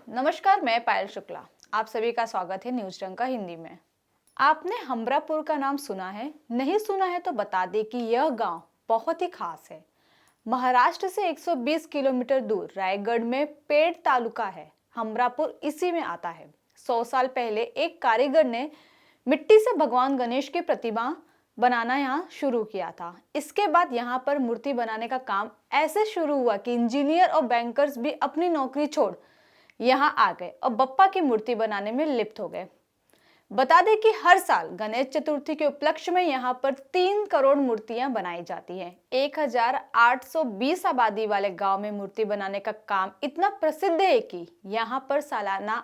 नमस्कार, मैं पायल शुक्ला। आप सभी का स्वागत है न्यूज रंग का हिंदी में। आपने हमरापुर का नाम सुना है? नहीं सुना है तो बता दें कि यह गांव बहुत ही खास है। महाराष्ट्र से 120 किलोमीटर दूर रायगढ़ में पेड़ तालुका है। हमरापुर इसी में आता है। 100 साल पहले एक कारीगर ने मिट्टी से भगवान गणेश की प्रतिमा बनाना यहाँ शुरू किया था। इसके बाद यहाँ पर मूर्ति बनाने का काम ऐसे शुरू हुआ कि इंजीनियर और बैंकर्स भी अपनी नौकरी छोड़ यहाँ आ गए और बप्पा की मूर्ति बनाने में लिप्त हो गए। बता दें कि हर साल गणेश चतुर्थी के उपलक्ष्य में यहाँ पर 3 करोड़ मूर्तियां बनाई जाती हैं। 1820 आबादी वाले गांव में मूर्ति बनाने का काम इतना प्रसिद्ध है कि यहाँ पर सालाना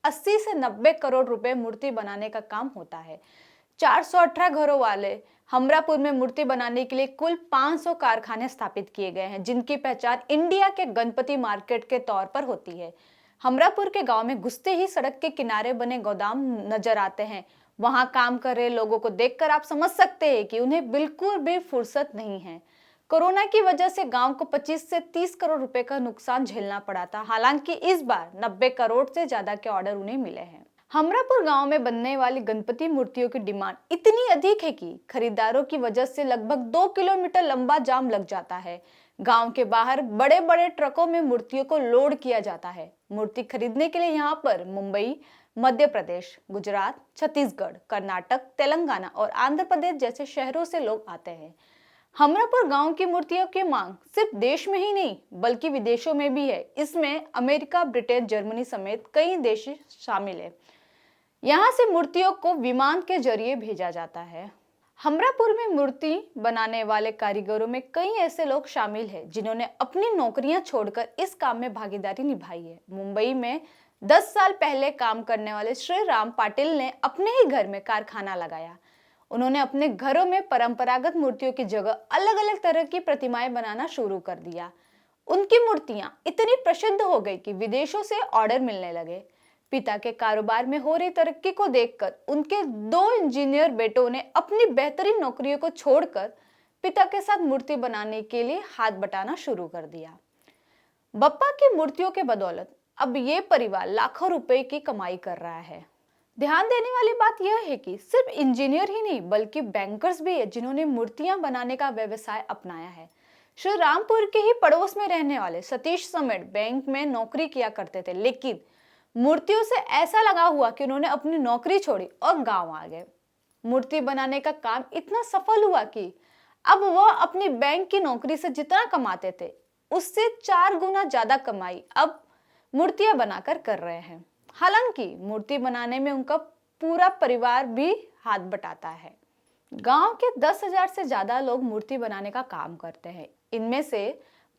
80 से 90 करोड़ रुपए मूर्ति बनाने का काम होता है। 418 घरों वाले हमरापुर में मूर्ति बनाने के लिए कुल 500 कारखाने स्थापित किए गए हैं, जिनकी पहचान इंडिया के गणपति मार्केट के तौर पर होती है। हमरापुर के गांव में घुसते ही सड़क के किनारे बने गोदाम नजर आते हैं। वहां काम कर रहे लोगों को देखकर आप समझ सकते हैं कि उन्हें बिल्कुल भी फुर्सत नहीं है। कोरोना की वजह से गांव को 25 से 30 करोड़ रुपए का नुकसान झेलना पड़ा था। हालांकि इस बार 90 करोड़ से ज्यादा के ऑर्डर उन्हें मिले हैं। हमरापुर गांव में बनने वाली गणपति मूर्तियों की डिमांड इतनी अधिक है कि खरीदारों की वजह से लगभग 2 किलोमीटर लंबा जाम लग जाता है। गांव के बाहर बड़े बड़े ट्रकों में मूर्तियों को लोड किया जाता है। मूर्ति खरीदने के लिए यहाँ पर मुंबई, मध्य प्रदेश, गुजरात, छत्तीसगढ़, कर्नाटक, तेलंगाना और आंध्र प्रदेश जैसे शहरों से लोग आते हैं। हमरापुर गांव की मूर्तियों की मांग सिर्फ देश में ही नहीं बल्कि विदेशों में भी है। इसमें अमेरिका, ब्रिटेन, जर्मनी समेत कई देश शामिल है। यहाँ से मूर्तियों को विमान के जरिए भेजा जाता है। हमरापुर में मूर्ति बनाने वाले कारीगरों में कई ऐसे लोग शामिल हैं जिन्होंने अपनी नौकरियां छोड़कर इस काम में भागीदारी निभाई है। मुंबई में 10 साल पहले काम करने वाले श्री राम पाटिल ने अपने ही घर में कारखाना लगाया। उन्होंने अपने घरों में परंपरागत मूर्तियों की जगह अलग अलग तरह की प्रतिमाएं बनाना शुरू कर दिया। उनकी मूर्तियां इतनी प्रसिद्ध हो गई कि विदेशों से ऑर्डर मिलने लगे। पिता के कारोबार में हो रही तरक्की को देखकर उनके 2 इंजीनियर बेटों ने अपनी बेहतरीन नौकरियों को छोड़कर पिता के साथ मूर्ति बनाने के लिए हाथ बटाना शुरू कर दिया। बप्पा की मूर्तियों के बदौलत अब ये परिवार लाखों रुपए की कमाई कर रहा है। ध्यान देने वाली बात यह है कि सिर्फ इंजीनियर ही नहीं बल्कि बैंकर्स भी है जिन्होंने मूर्तियां बनाने का व्यवसाय अपनाया है। श्री रामपुर के ही पड़ोस में रहने वाले सतीश समेत बैंक में नौकरी किया करते थे, लेकिन मूर्तियों से ऐसा लगा हुआ कि उन्होंने अपनी नौकरी छोड़ी और गांव आ गए। मूर्ति बनाने का काम इतना सफल हुआ कि अब वह अपनी बैंक की नौकरी से जितना कमाते थे उससे 4 गुना ज्यादा कमाई अब मूर्तियां बनाकर कर रहे हैं। हालांकि मूर्ति बनाने में उनका पूरा परिवार भी हाथ बटाता है। गांव के 10,000 से ज्यादा लोग मूर्ति बनाने का काम करते हैं। इनमें से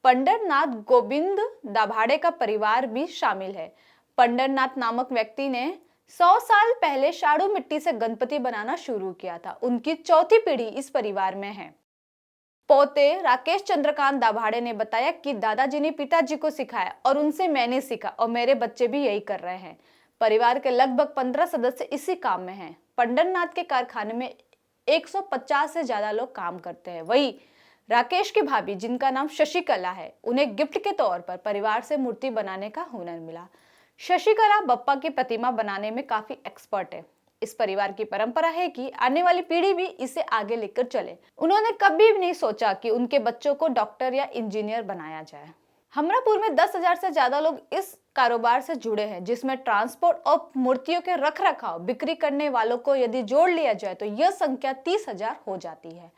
पंडरनाथ गोविंद दाभाड़े का परिवार भी शामिल है। पंडरनाथ नामक व्यक्ति ने 100 साल पहले शाड़ू मिट्टी से गणपति बनाना शुरू किया था। उनकी चौथी पीढ़ी इस परिवार में है। पोते राकेश चंद्रकांत दाभाड़े ने बताया कि दादाजी ने पिताजी को सिखाया और उनसे मैंने सीखा और मेरे बच्चे भी यही कर रहे हैं। परिवार के लगभग 15 सदस्य इसी काम में हैं। पंडरनाथ के कारखाने में 150 से ज्यादा लोग काम करते हैं। वही राकेश की भाभी, जिनका नाम शशिकला है, उन्हें गिफ्ट के तौर पर परिवार से मूर्ति बनाने का हुनर मिला। शशिकला बप्पा की प्रतिमा बनाने में काफी एक्सपर्ट है। इस परिवार की परंपरा है कि आने वाली पीढ़ी भी इसे आगे लेकर चले। उन्होंने कभी भी नहीं सोचा कि उनके बच्चों को डॉक्टर या इंजीनियर बनाया जाए। हमरापुर में 10,000 से ज्यादा लोग इस कारोबार से जुड़े हैं, जिसमें ट्रांसपोर्ट और मूर्तियों के रख रखाव, बिक्री करने वालों को यदि जोड़ लिया जाए तो यह संख्या 30,000 हो जाती है।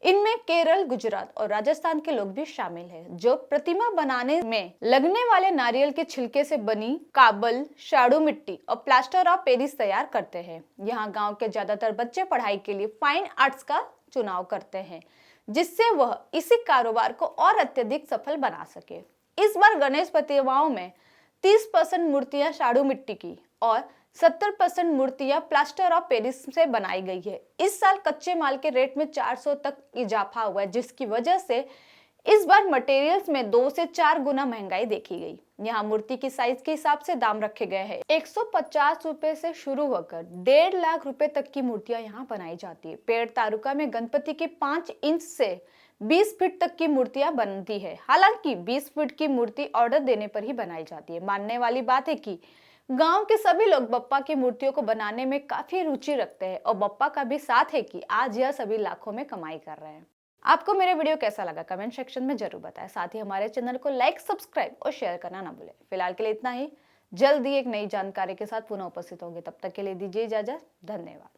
इनमें केरल, गुजरात और राजस्थान के लोग भी शामिल हैं, जो प्रतिमा बनाने में लगने वाले नारियल के छिलके से बनी काबल, शाड़ू मिट्टी और प्लास्टर ऑफ पेरिस तैयार करते हैं। यहाँ गांव के ज्यादातर बच्चे पढ़ाई के लिए फाइन आर्ट्स का चुनाव करते हैं, जिससे वह इसी कारोबार को और अत्यधिक सफल बना सके। इस बार गणेश प्रतिमाओं में 30% मूर्तियां शाड़ू मिट्टी की और 70% मूर्तियां प्लास्टर ऑफ पेरिस से बनाई गई है। इस साल कच्चे माल के रेट में 400 तक इजाफा हुआ है, जिसकी वजह से इस बार मटेरियल्स में 2 से 4 गुना महंगाई देखी गई। यहाँ मूर्ति की साइज के हिसाब से दाम रखे गए हैं। 150 रुपए से शुरू होकर 1.5 लाख रुपए तक की मूर्तियां यहाँ बनाई जाती है। पेड़ तालुका में गणपति की 5 इंच से 20 फीट तक की मूर्तियां बनती है। हालांकि 20 फीट की मूर्ति ऑर्डर देने पर ही बनाई जाती है। मानने वाली बात है कि गांव के सभी लोग बप्पा की मूर्तियों को बनाने में काफी रुचि रखते हैं और बप्पा का भी साथ है कि आज यह सभी लाखों में कमाई कर रहे हैं। आपको मेरे वीडियो कैसा लगा कमेंट सेक्शन में जरूर बताएं। साथ ही हमारे चैनल को लाइक, सब्सक्राइब और शेयर करना ना भूलें। फिलहाल के लिए इतना ही। जल्द ही एक नई जानकारी के साथ पुनः उपस्थित होंगे। तब तक के लिए दीजिए इजाजत। धन्यवाद।